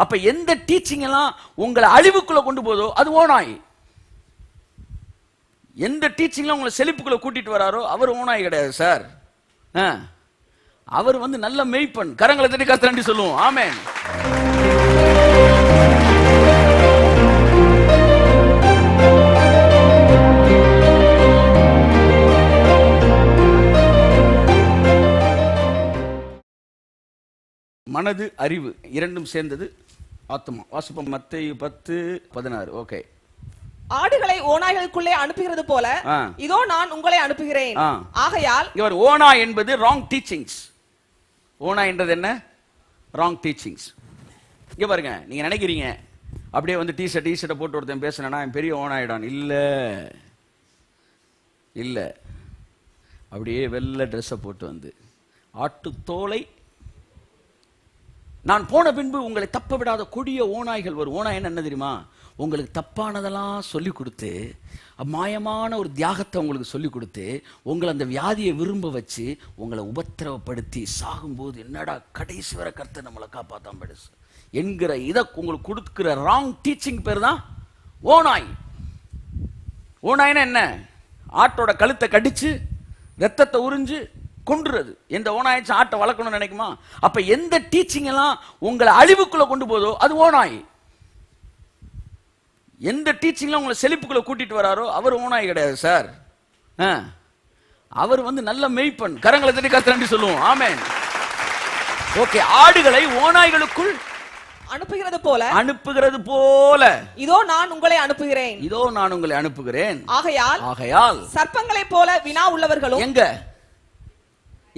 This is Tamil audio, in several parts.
அப்ப எந்த டீச்சிங் எல்லாம் உங்களை அழிவுக்குள்ள கொண்டு போதோ அது ஓநாய். எந்த டீச்சிங்ல உங்களை செழிப்புக்குள்ள கூட்டிட்டு வராரோ அவர் ஓநாய் கிடையாது சார். அவர் நல்ல மெய்ப்பன். கரங்களை தட்டி கர்த்தரை நன்றி சொல்லுவோம். ஆமென். மனது அறிவு இரண்டும் சேர்ந்தது ஆத்மா. வாசிப்போம் மத்தேயு 10:16. ஓகே. ஆடுகளை ஓநாய்களுக்குள்ளே அனுப்புகிறது போல இதோ நான் உங்களை அனுப்புகிறேன். ஆகையால் இவர் ஓநாய் என்பது ராங் டீச்சிங்ஸ். ஓநாய் என்றது என்ன? Wrong teachings. இங்க பாருங்க, நீங்க நினைக்கிறீங்க அப்படியே டீ-ஷர்ட்டை போட்டு ஒருத்தன் பேசுனா பெரிய ஓநாயிடான். இல்ல இல்ல, அப்படியே வெள்ளை ட்ரெஸ்ஸை போட்டு ஆட்டுத்தோலை நான் போன பின்பு உங்களை தப்ப விடாத கொடிய ஓநாய்கள் வரும். ஓநாய் என்ன தெரியுமா? உங்களுக்கு தப்பானதெல்லாம் சொல்லி கொடுத்து, மாயமான ஒரு தியாகத்தை உங்களுக்கு சொல்லி கொடுத்து, உங்களை அந்த வியாதியை விரும்ப வச்சு உங்களை உபத்திரவப்படுத்தி சாகும்போது என்னடா கடைசி வரை கர்த்தர் நம்மளை காப்பாத்தான் பெருசு என்கிற இதை உங்களுக்கு கொடுக்கிற ராங் டீச்சிங் பேர் தான் ஓநாய். ஓநாய்னா என்ன? ஆட்டோட கழுத்தை கடிச்சு ரத்தத்தை உறிஞ்சு கொண்டுறது. எந்த ஓநாயாச்சும் ஆட்டை வளர்க்கணும்னு நினைக்குமா? அப்ப எந்த டீச்சிங் எல்லாம் உங்களை அழிவுக்குள்ள கொண்டு போதோ அது ஓநாய். எந்த டீச்சிங்ல உங்களை செழிப்புக்குள்ள கூட்டிட்டு வராரோ அவர் ஓநாய் கிடையாது சார். அவர் நல்ல மெய்ப்பன். கரங்களை தட்டி கர்த்தரை நன்றி சொல்லுவோம். ஆமென். ஓகே. ஆடுகளை ஓநாய்களுக்குள் அனுப்புகிறது போல இதோ நான் உங்களை அனுப்புகிறேன். இதோ நான் உங்களை அனுப்புகிறேன். ஆகையால் சர்ப்பங்களை போல வினா உள்ளவர்களும்.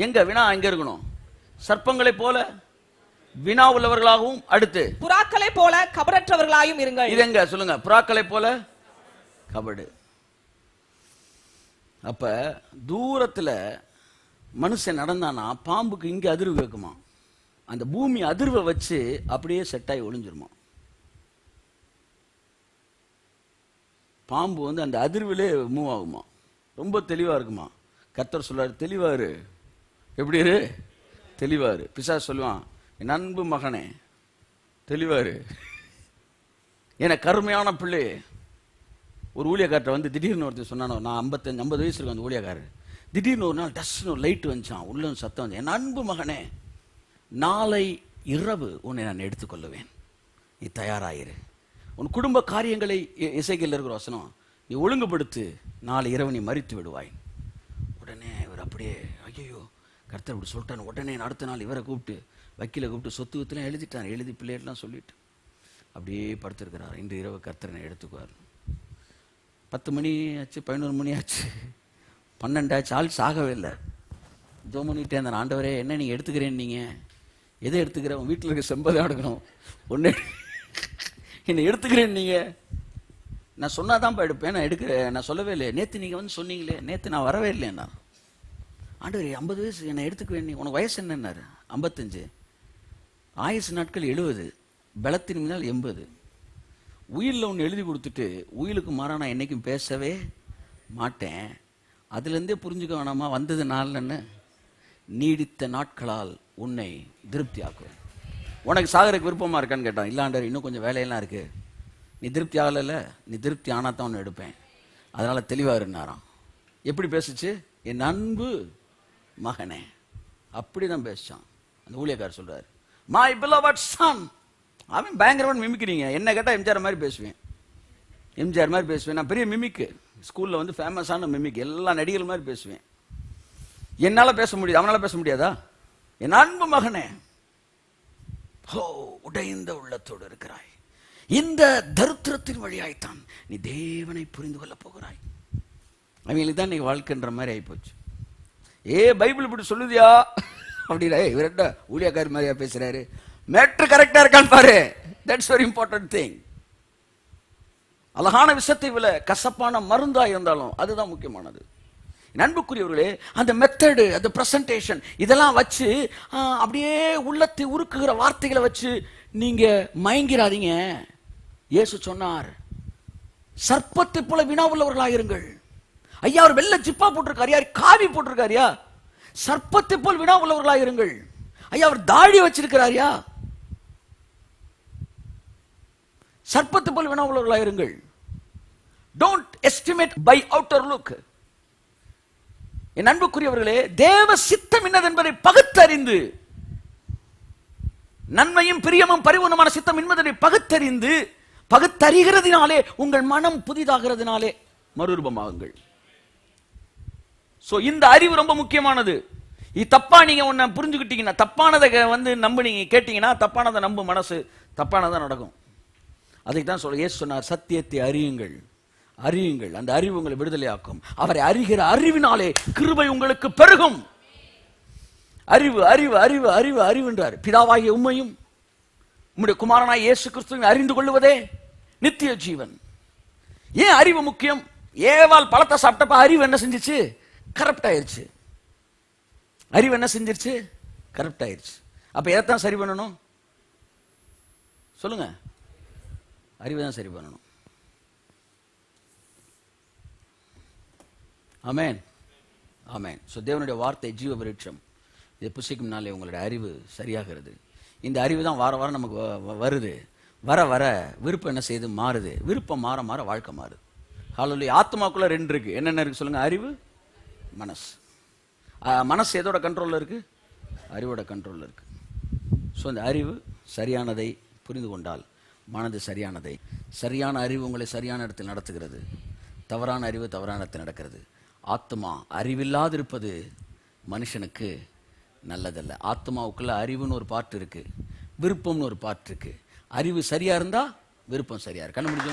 எங்க வினா எங்க இருக்கணும்? சர்ப்பங்களை போல வினா உள்ளவர்களாகவும், அடுத்து புறாக்களை போல கபடற்றவர்களாயும் இருங்கள். இது எங்க சொல்லுங்க? புறாக்களை போல கபடு. அப்ப தூரத்துல மனுஷன் நடந்தானா பாம்புக்கு இங்க அதிர்வு கேட்குமா? அந்த பூமி அதிர்வை வச்சு அப்படியே செட்டாகி ஒளிஞ்சிருமா? பாம்பு அந்த அதிர்விலே மூவ் ஆகுமா? ரொம்ப தெளிவா இருக்குமா? கர்த்தர் சொல்றாரு, தெளிவாரு. எப்படி இரு? தெளிவாரு. பிசாசு சொல்லுவான், என் அன்பு மகனே தெளிவாரு, என கருமையான பிள்ளை. ஒரு ஊழியக்காரர் திடீர்னு ஒருத்தர் சொன்னானோ, நான் 50 வயசு இருக்கும் அந்த ஊழியக்காரர். திடீர்னு ஒரு நாள் டஸ்ன்னு ஒரு லைட் வந்துச்சான். உள்ள சத்தம் வந்து, என் அன்பு மகனே நாளை இரவு உன்னை நான் எடுத்துக்கொள்ளுவேன், நீ தயாராயிரு. உன் குடும்ப காரியங்களை இசைக்கையில் இருக்கிற வசனம் நீ ஒழுங்குபடுத்து, நாளை இரவு நீ மரித்து விடுவாய். உடனே இவர் அப்படியே, ஐயோ கர்த்தர் இப்படி சொல்லிட்டான். உடனே அடுத்த நாள் இவரை கூப்பிட்டு, வக்கீலை கூப்பிட்டு சொத்து வித்துலாம் எழுதிட்டான். எழுதி பிள்ளைகள்லாம் சொல்லிட்டு அப்படியே படுத்திருக்கிறார். இன்று இரவு கர்த்தரனை எடுத்துக்குவார். 10 மணி ஆச்சு, 11 மணி ஆச்சு, 12 ஆச்சு, ஆள் சாகவே இல்லை. ஜோ பண்ணிட்டே இருந்தேன், ஆண்டவரே என்ன நீங்கள் எடுத்துக்கிறேன்னு? நீங்கள் எதை எடுத்துக்கிற? உன் வீட்டில் இருக்க செம்பதை எடுக்கணும், ஒன்று என்னை எடுத்துக்கிறேன்னு நீங்கள். நான் சொன்னாதான்ப்பா எடுப்பேன், நான் எடுக்கிறேன். நான் சொல்லவே இல்லை. நேற்று நீங்கள் சொன்னீங்களே, நேற்று நான் வரவே இல்லைண்ணா. ஆண்டவரே 50 வயசு என்னை எடுத்துக்குவேன், நீ உனக்கு வயசு என்னன்னாரு? 55. ஆயுசு நாட்கள் 70, பலத்தின் மீதால் 80. உயிரில் ஒன்று எழுதி கொடுத்துட்டு உயிலுக்கு மாறா நான் என்றைக்கும் பேசவே மாட்டேன். அதுலேருந்தே புரிஞ்சுக்க வேணாமா வந்தது நாள்னு? நீடித்த நாட்களால் உன்னை திருப்தி ஆக்குவேன். உனக்கு சாகருக்கு விருப்பமாக இருக்கான்னு கேட்டான். இல்லாண்டர் இன்னும் கொஞ்சம் வேலையெல்லாம் இருக்குது, நீ திருப்தி ஆகலைல்ல, நீ திருப்தி ஆனால் தான் ஒன்று எடுப்பேன், அதனால் தெளிவாக இருந்தாராம். எப்படி பேசுச்சு? என் அன்பு மகனே, அப்படி தான் பேசிச்சான் அந்த ஊழியக்காரர். சொல்கிறார், மை பிலவட் சன். அவன் பயங்கரமான மிமிக்கிறீங்க. என்ன கேட்டால் எம்ஜிஆர் மாதிரி பேசுவேன், எம்ஜிஆர் மாதிரி பேசுவேன். நான் பெரிய மிமிக்கு, ஸ்கூலில் ஃபேமஸான மிமிக், எல்லா நடிகர்கள் மாதிரி பேசுவேன். என்னால் பேச முடியாது, அவனால் பேச முடியாதா? என் அன்பு மகனே, ஹோ உடைந்த உள்ளத்தோடு இருக்கிறாய், இந்த தரித்திரத்தின் வழியாய்த்தான் நீ தேவனை புரிந்து கொள்ள போகிறாய். அவங்களுக்கு தான் நீ வாழ்க்கைன்ற மாதிரி ஆகிப்போச்சு. பைபிள் இப்படி சொல்லுதியா அப்படின்னா, இவர்கிட்ட ஊழியக்காரி மாதிரியா பேசுறாரு? மேட்ரு கரெக்டா இருக்கான்னு பாரு. That's very important thing. அழகான விஷயத்தை விட கசப்பான மருந்தா இருந்தாலும் அதுதான் முக்கியமானது. அன்புக்குரியவர்களே, அந்த மெத்தடு, அந்த பிரசன்டேஷன், இதெல்லாம் வச்சு அப்படியே உள்ளத்தை உருக்குகிற வார்த்தைகளை வச்சு நீங்க மயங்கிறாதீங்க. இயேசு சொன்னார், சர்ப்பத்தை போல வினா உள்ளவர்களாயிருங்கள். ஐயா, அவர் வெள்ளை ஜிப்பா போட்டிருக்காரியா, காவி போட்டிருக்காரியா? சர்ப்பத்தை போல் வினா உள்ளவர்களாயிருங்கள். ஐயா, அவர் தாடி வச்சிருக்கிறாரியா? சர்ப்பத்து போல் வினா உள்ளவர்களாயிருங்கள். Don't estimate by outer look. என் அன்புக்குரியவர்களே, தேவ சித்தம் என்னது என்பதை பகுத்தறிந்து, நன்மையும் பிரியமும் பரிபூர்ணமான சித்தம் என்பதை பகுத்தறிந்து, பகுத்தறிகிறதினாலே உங்கள் மனம் புதிதாகிறதுனாலே மறுரூபமாகுங்கள். சோ இந்த அறிவு ரொம்ப முக்கியமானது. இது தப்பா நீங்க ஒன்ன புரிஞ்சுக்கிட்டீங்கன்னா, தப்பானதை நம்புனீங்க, கேட்டீங்கன்னா தப்பானதை நம்பு மனசு, தப்பானதான் நடக்கும். அதை தான் இயேசு சொன்னார், சத்தியத்தை அறியுங்கள், அறியுங்கள், அந்த அறிவு உங்களை விடுதலையாக்கும். அவரை அறிகிற அறிவினாலே கிருபை உங்களுக்கு பெருகும். அறிவு அறிவு அறிவு அறிவு அறிவு என்றார். பிதாவாகிய உம்மையும் உம்முடைய குமாரனாய் இயேசு கிறிஸ்துவை அறிந்து கொள்ளுவதே நித்திய ஜீவன். ஏன் அறிவு முக்கியம்? ஏவாள் பழத்தை சாப்பிட்டப்ப அறிவு என்ன செஞ்சிச்சு? கரப்ட் ஆயிருச்சு. அறிவு என்ன செஞ்சிருச்சு? கரப்ட் ஆயிருச்சு. அப்ப எதைத்தான் சரி பண்ணணும்? சொல்லுங்க. அறிவை தான் சரி பண்ணணும். ஆமென், ஆமென். ஸோ தேவனுடைய வார்த்தை ஜீவ விருட்சம். இதை புசிக்கும் நாளே உங்களுடைய அறிவு சரியாகிறது. இந்த அறிவு தான் வார வாரம் நமக்கு வருது. வர வர விருப்பம் என்ன செய்யுது? மாறுது. விருப்பம் மாற மாற வாழ்க்கை மாறுது. ஹல்லேலூயா. ஆத்மாக்குள்ள ரெண்டு இருக்கு. என்னென்ன இருக்கு சொல்லுங்க? அறிவு, மனசு. மனசு எதோட கண்ட்ரோல்ல இருக்கு? அறிவோட கண்ட்ரோல்ல இருக்கு. ஸோ இந்த அறிவு சரியானதை புரிந்து கொண்டால் மனது சரியானதை, சரியான அறிவு உங்களை சரியான இடத்தில் நடத்துகிறது. தவறான அறிவு தவறான இடத்தில் நடக்கிறது. ஆத்மா அறிவில்லாதிருப்பது மனுஷனுக்கு நல்லதல்ல. ஆத்மாவுக்குள்ள அறிவுன்னு ஒரு பார்ட் இருக்கு, விருப்பம்னு ஒரு பார்ட் இருக்கு. அறிவு சரியா இருந்தா விருப்பம் சரியா இருக்கு. கண்ணு முடிஞ்சு